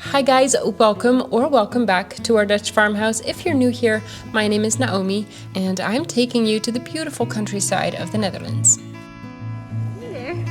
Hi guys, welcome back to our Dutch farmhouse. If you're new here, my name is Naomi and I'm taking you to the beautiful countryside of the Netherlands. Hey there. Did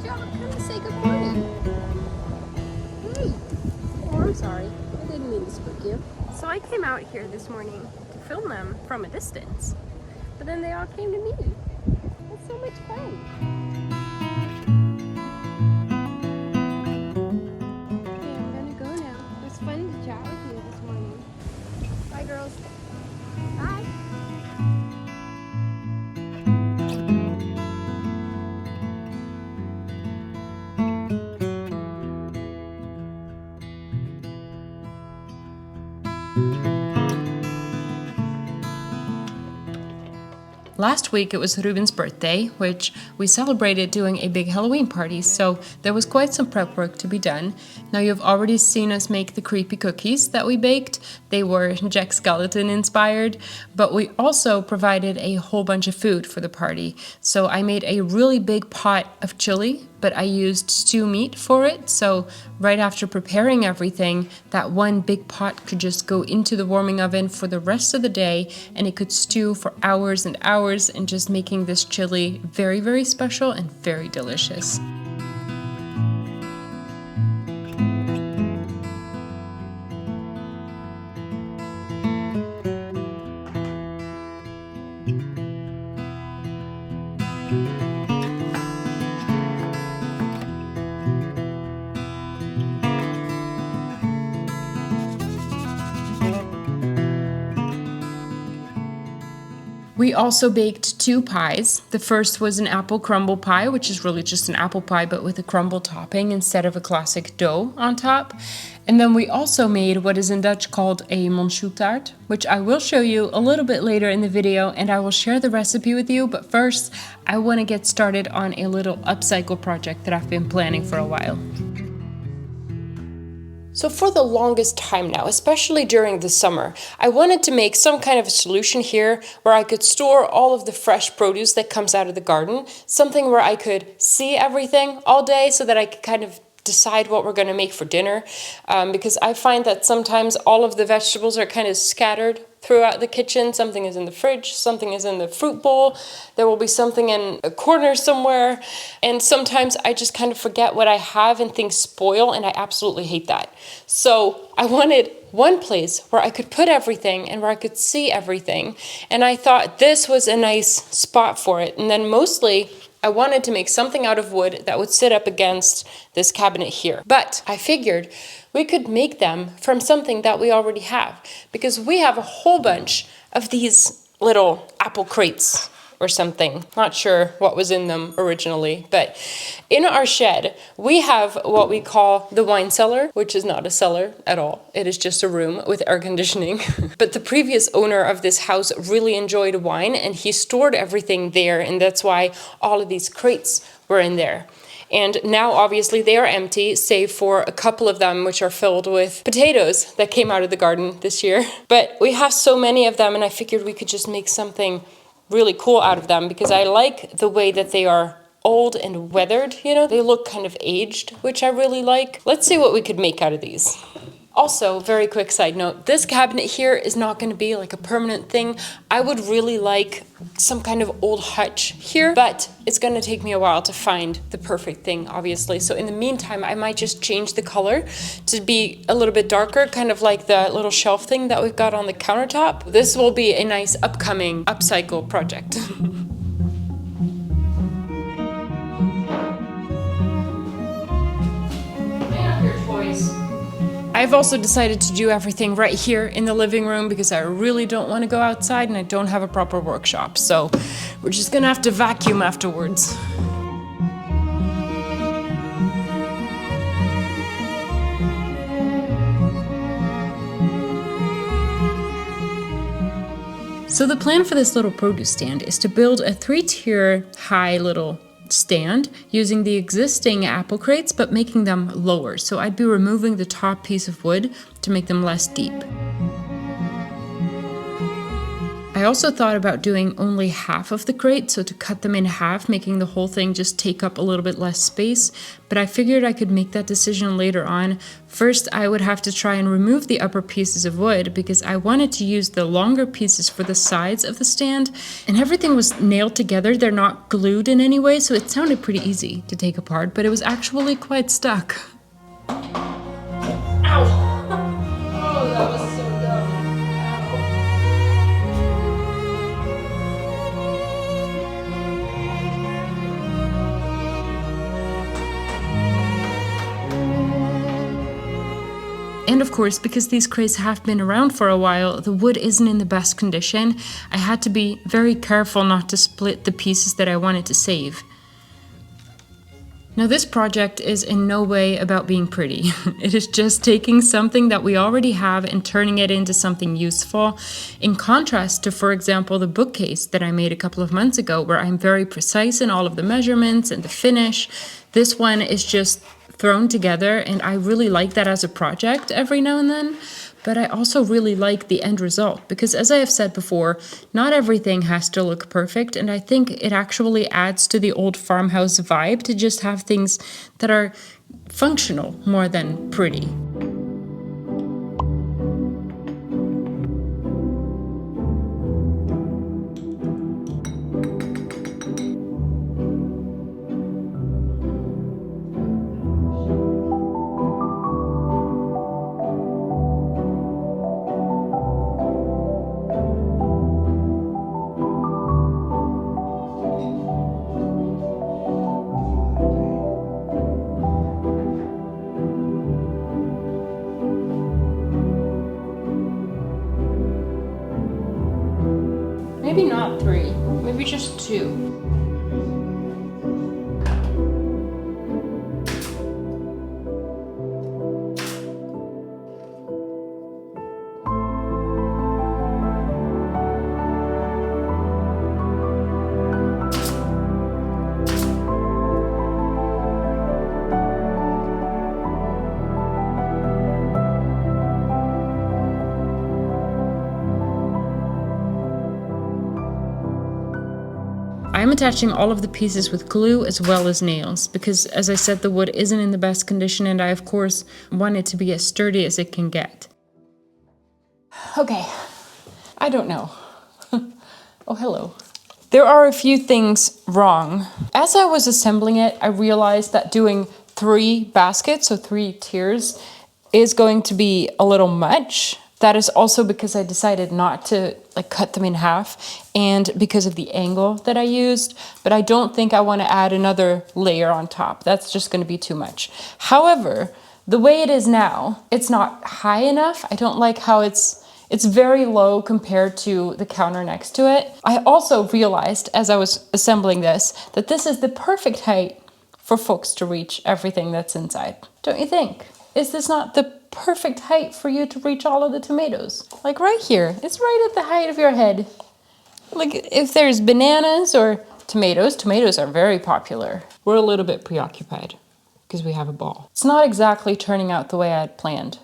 y'all come to say good morning? Hey. Oh, I'm sorry. I didn't mean to spook you. So I came out here this morning to film them from a distance, but then they all came to me. That's so much fun. Okay, I'm gonna go now. It was fun to chat with you this morning. Bye, girls. Bye. Last week it was Ruben's birthday, which we celebrated doing a big Halloween party, so there was quite some prep work to be done. Now you've already seen us make the creepy cookies that we baked. They were Jack Skeleton inspired, but we also provided a whole bunch of food for the party. So I made a really big pot of chili, but I used stew meat for it, so right after preparing everything, that one big pot could just go into the warming oven for the rest of the day, and it could stew for hours and hours, and just making this chili very, very special and very delicious. We also baked two pies. The first was an apple crumble pie, which is really just an apple pie but with a crumble topping instead of a classic dough on top. And then we also made what is in Dutch called a Monchou Taart, which I will show you a little bit later in the video, and I will share the recipe with you. But first, I want to get started on a little upcycle project that I've been planning for a while. So for the longest time now, especially during the summer, I wanted to make some kind of a solution here where I could store all of the fresh produce that comes out of the garden, something where I could see everything all day so that I could kind of decide what we're going to make for dinner, because I find that sometimes all of the vegetables are kind of scattered throughout the kitchen. Something is in the fridge, something is in the fruit bowl, there will be something in a corner somewhere, and sometimes I just kind of forget what I have and things spoil, and I absolutely hate that. So I wanted one place where I could put everything and where I could see everything, and I thought this was a nice spot for it. And then mostly I wanted to make something out of wood that would sit up against this cabinet here. But I figured we could make them from something that we already have, because we have a whole bunch of these little apple crates or something. Not sure what was in them originally, but in our shed, we have what we call the wine cellar, which is not a cellar at all. It is just a room with air conditioning. But the previous owner of this house really enjoyed wine, and he stored everything there, and that's why all of these crates were in there. And now obviously they are empty, save for a couple of them which are filled with potatoes that came out of the garden this year. But we have so many of them, and I figured we could just make something really cool out of them, because I like the way that they are old and weathered, you know, they look kind of aged, which I really like. Let's see what we could make out of these. Also, very quick side note, this cabinet here is not going to be like a permanent thing. I would really like some kind of old hutch here, but it's going to take me a while to find the perfect thing, obviously. So in the meantime, I might just change the color to be a little bit darker, kind of like the little shelf thing that we've got on the countertop. This will be a nice upcoming upcycle project. I've also decided to do everything right here in the living room because I really don't want to go outside and I don't have a proper workshop. So we're just gonna have to vacuum afterwards. So the plan for this little produce stand is to build a 3-tier high little stand using the existing apple crates but making them lower. So I'd be removing the top piece of wood to make them less deep. I also thought about doing only half of the crate, so to cut them in half, making the whole thing just take up a little bit less space, but I figured I could make that decision later on. First, I would have to try and remove the upper pieces of wood because I wanted to use the longer pieces for the sides of the stand, and everything was nailed together. They're not glued in any way, so it sounded pretty easy to take apart, but it was actually quite stuck. Ow! Oh, that was so dumb. And of course, because these crates have been around for a while, the wood isn't in the best condition. I had to be very careful not to split the pieces that I wanted to save. Now, this project is in no way about being pretty. It is just taking something that we already have and turning it into something useful. In contrast to, for example, the bookcase that I made a couple of months ago, where I'm very precise in all of the measurements and the finish. This one is just thrown together, and I really like that as a project every now and then. But I also really like the end result because, as I have said before, not everything has to look perfect, and I think it actually adds to the old farmhouse vibe to just have things that are functional more than pretty. Maybe not 3, maybe just 2. I'm attaching all of the pieces with glue as well as nails because, as I said, the wood isn't in the best condition and I, of course, want it to be as sturdy as it can get. Okay, I don't know. Oh, hello. There are a few things wrong. As I was assembling it, I realized that doing 3 baskets, so 3 tiers, is going to be a little much. That is also because I decided not to cut them in half and because of the angle that I used, but I don't think I want to add another layer on top. That's just going to be too much. However, the way it is now, it's not high enough. I don't like how it's very low compared to the counter next to it. I also realized as I was assembling this that this is the perfect height for folks to reach everything that's inside. Don't you think? Is this not the perfect height for you to reach all of the tomatoes? Like right here, it's right at the height of your head. Like if there's bananas or tomatoes are very popular. We're a little bit preoccupied because we have a ball. It's not exactly turning out the way I had planned.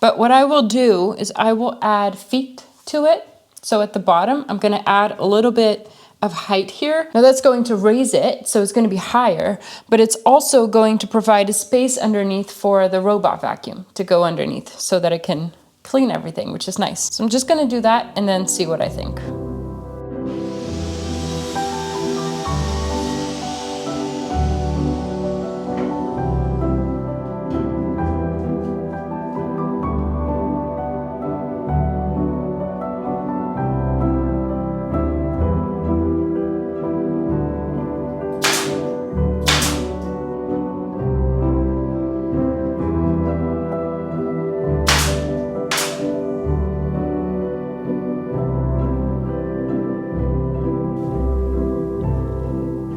But what I will do is I will add feet to it. So at the bottom, I'm gonna add a little bit of height here. Now that's going to raise it, so it's going to be higher, but it's also going to provide a space underneath for the robot vacuum to go underneath so that it can clean everything, which is nice. So I'm just going to do that and then see what I think.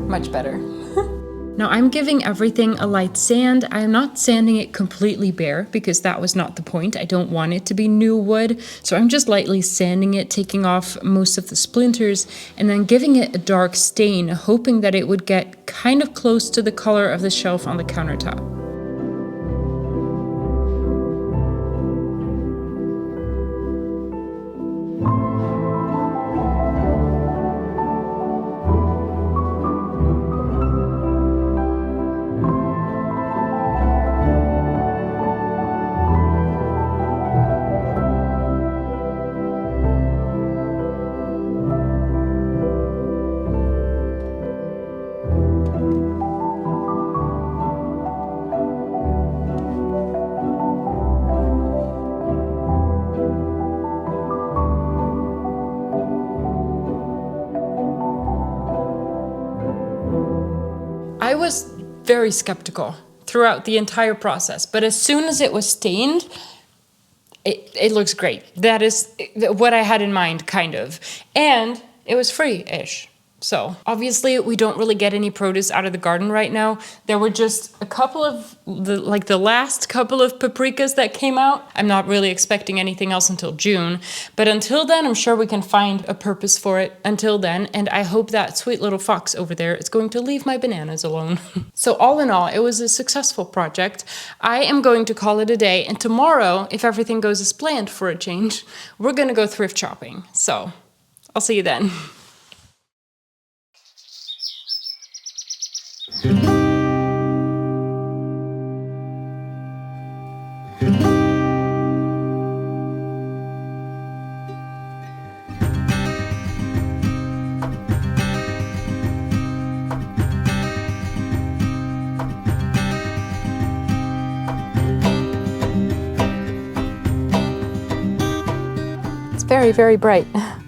Much better. Now I'm giving everything a light sand. I am not sanding it completely bare because that was not the point. I don't want it to be new wood. So I'm just lightly sanding it, taking off most of the splinters and then giving it a dark stain, hoping that it would get kind of close to the color of the shelf on the countertop. was very skeptical throughout the entire process, but as soon as it was stained, it looks great. That is what I had in mind, kind of. And it was free-ish. So obviously we don't really get any produce out of the garden right now. There were just a couple of the last couple of paprikas that came out. I'm not really expecting anything else until June, but until then I'm sure we can find a purpose for it until then, and I hope that sweet little fox over there is going to leave my bananas alone. So all in all, it was a successful project. I am going to call it a day, and tomorrow, if everything goes as planned for a change, we're gonna go thrift shopping. So I'll see you then. It's very, very bright.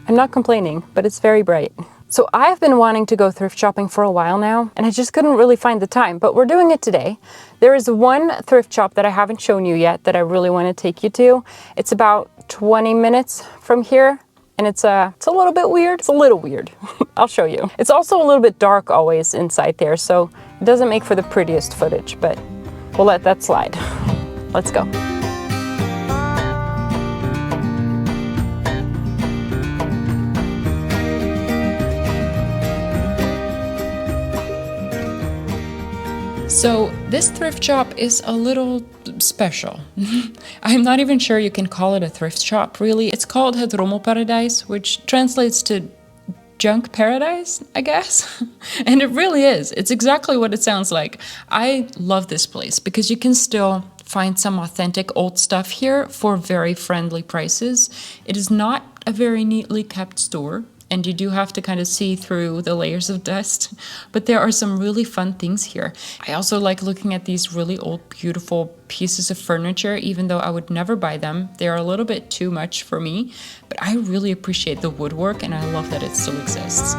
I'm not complaining, but it's very bright. So I've been wanting to go thrift shopping for a while now, and I just couldn't really find the time, but we're doing it today. There is one thrift shop that I haven't shown you yet that I really want to take you to. It's about 20 minutes from here, and it's a little bit weird. It's a little weird. I'll show you. It's also a little bit dark always inside there, so it doesn't make for the prettiest footage, but we'll let that slide. Let's go. So this thrift shop is a little special. I'm not even sure you can call it a thrift shop, really. It's called Het Rommelparadijs, which translates to junk paradise, I guess. And it really is. It's exactly what it sounds like. I love this place because you can still find some authentic old stuff here for very friendly prices. It is not a very neatly kept store, and you do have to kind of see through the layers of dust, but there are some really fun things here. I also like looking at these really old, beautiful pieces of furniture, even though I would never buy them. They're a little bit too much for me, but I really appreciate the woodwork, and I love that it still exists.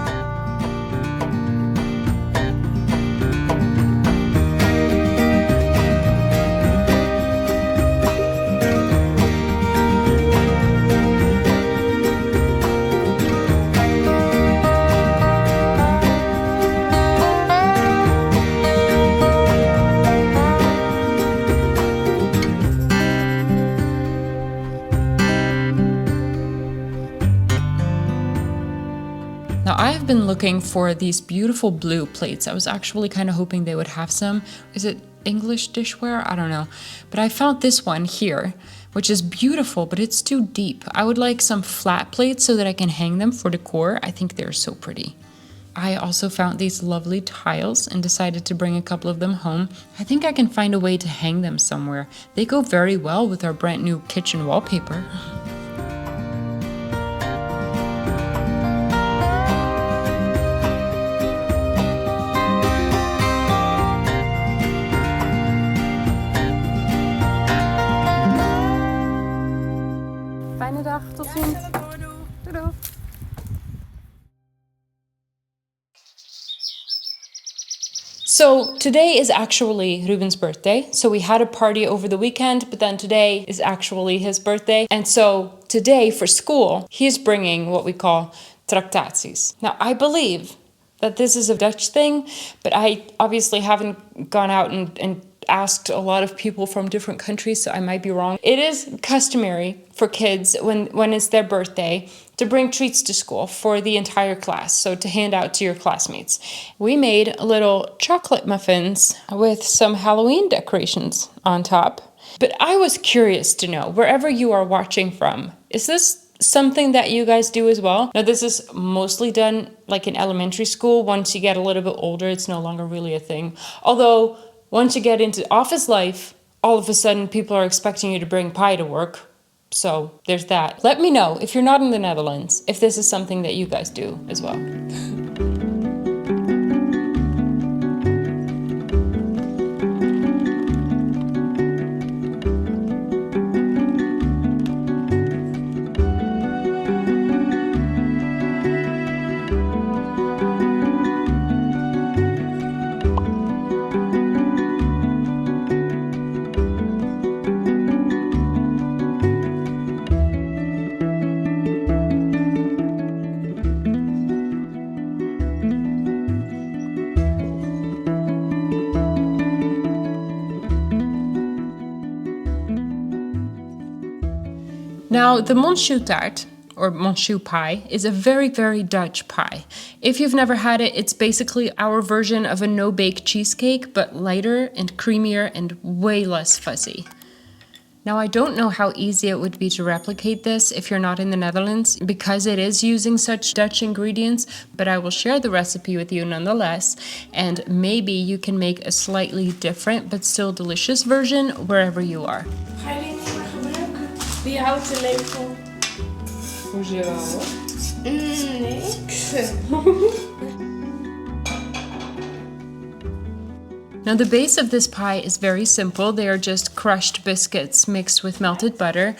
Now I have been looking for these beautiful blue plates. I was actually kind of hoping they would have some. Is it English dishware? I don't know. But I found this one here, which is beautiful, but it's too deep. I would like some flat plates so that I can hang them for decor. I think they're so pretty. I also found these lovely tiles and decided to bring a couple of them home. I think I can find a way to hang them somewhere. They go very well with our brand new kitchen wallpaper. Fijne dag, tot ziens. Doei doei. So today is actually Ruben's birthday. So we had a party over the weekend, but then today is actually his birthday. And so today for school, he's bringing what we call tractaties. Now I believe that this is a Dutch thing, but I obviously haven't gone out and asked a lot of people from different countries, so I might be wrong. It is customary for kids when it's their birthday to bring treats to school for the entire class, so to hand out to your classmates. We made little chocolate muffins with some Halloween decorations on top. But I was curious to know, wherever you are watching from, is this something that you guys do as well? Now this is mostly done like in elementary school. Once you get a little bit older, it's no longer really a thing. Although once you get into office life, all of a sudden people are expecting you to bring pie to work. So there's that. Let me know, if you're not in the Netherlands, if this is something that you guys do as well. Now, the Monchou Taart, or Monchou pie, is a very, very Dutch pie. If you've never had it, it's basically our version of a no-bake cheesecake, but lighter and creamier and way less fuzzy. Now, I don't know how easy it would be to replicate this if you're not in the Netherlands, because it is using such Dutch ingredients, but I will share the recipe with you nonetheless, and maybe you can make a slightly different but still delicious version wherever you are. Ga je die niet meer gebruiken? Die houten lepel. Hoezo? Niks. Now, the base of this pie is very simple. They are just crushed biscuits mixed with melted butter.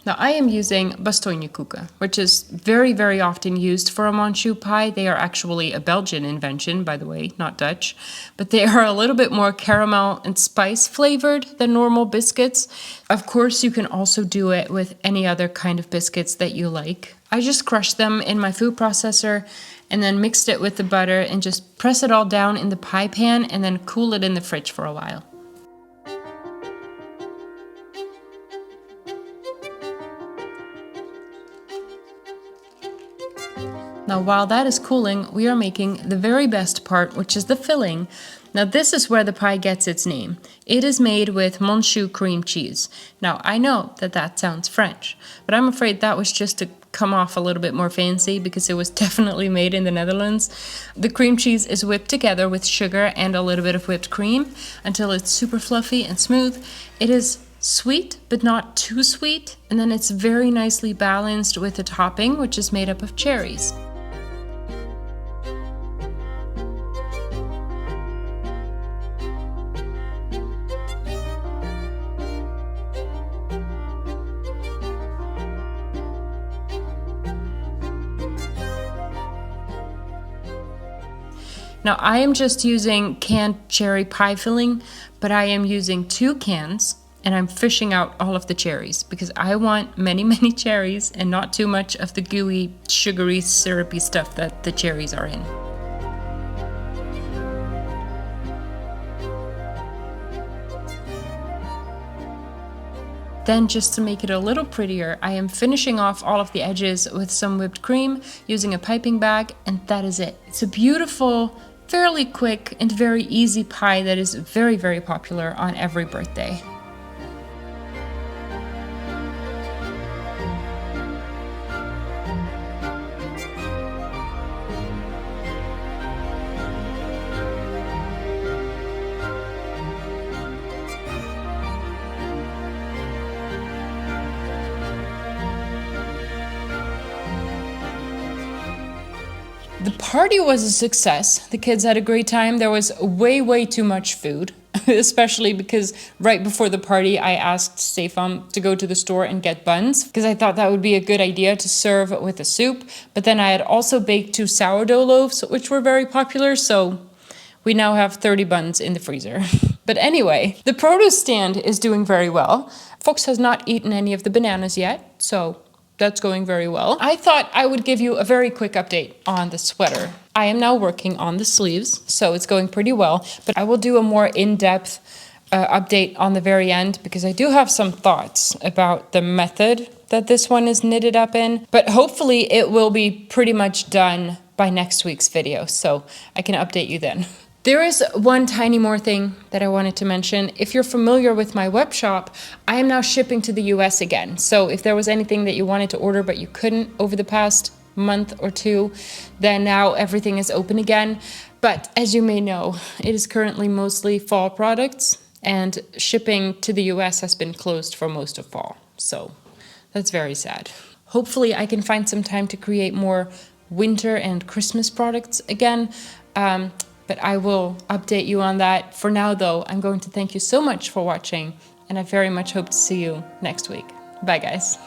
Now, I am using Bastogne koeken, which is very, very often used for a Monchou pie. They are actually a Belgian invention, by the way, not Dutch. But they are a little bit more caramel and spice flavored than normal biscuits. Of course, you can also do it with any other kind of biscuits that you like. I just crushed them in my food processor and then mixed it with the butter and just press it all down in the pie pan and then cool it in the fridge for a while. Now, while that is cooling, we are making the very best part, which is the filling. Now, this is where the pie gets its name. It is made with Monchou cream cheese. Now, I know that that sounds French, but I'm afraid that was just to come off a little bit more fancy because it was definitely made in the Netherlands. The cream cheese is whipped together with sugar and a little bit of whipped cream until it's super fluffy and smooth. It is sweet, but not too sweet, and then it's very nicely balanced with the topping, which is made up of cherries. Now, I am just using canned cherry pie filling, but I am using 2 cans and I'm fishing out all of the cherries because I want many, many cherries and not too much of the gooey, sugary, syrupy stuff that the cherries are in. Then, just to make it a little prettier, I am finishing off all of the edges with some whipped cream using a piping bag, and that is it. It's a beautiful, fairly quick and very easy pie that is very, very popular on every birthday. The party was a success. The kids had a great time. There was way too much food, especially because right before the party, I asked Stefan to go to the store and get buns because I thought that would be a good idea to serve with a soup. But then I had also baked 2 sourdough loaves, which were very popular. So we now have 30 buns in the freezer. But anyway, the produce stand is doing very well. Fox has not eaten any of the bananas yet, so that's going very well. I thought I would give you a very quick update on the sweater. I am now working on the sleeves, so it's going pretty well, but I will do a more in-depth update on the very end because I do have some thoughts about the method that this one is knitted up in, but hopefully it will be pretty much done by next week's video, so I can update you then. There is one tiny more thing that I wanted to mention. If you're familiar with my web shop, I am now shipping to the US again. So if there was anything that you wanted to order but you couldn't over the past month or 2, then now everything is open again. But as you may know, it is currently mostly fall products and shipping to the US has been closed for most of fall. So that's very sad. Hopefully I can find some time to create more winter and Christmas products again. But I will update you on that. For now, though, I'm going to thank you so much for watching, and I very much hope to see you next week. Bye, guys.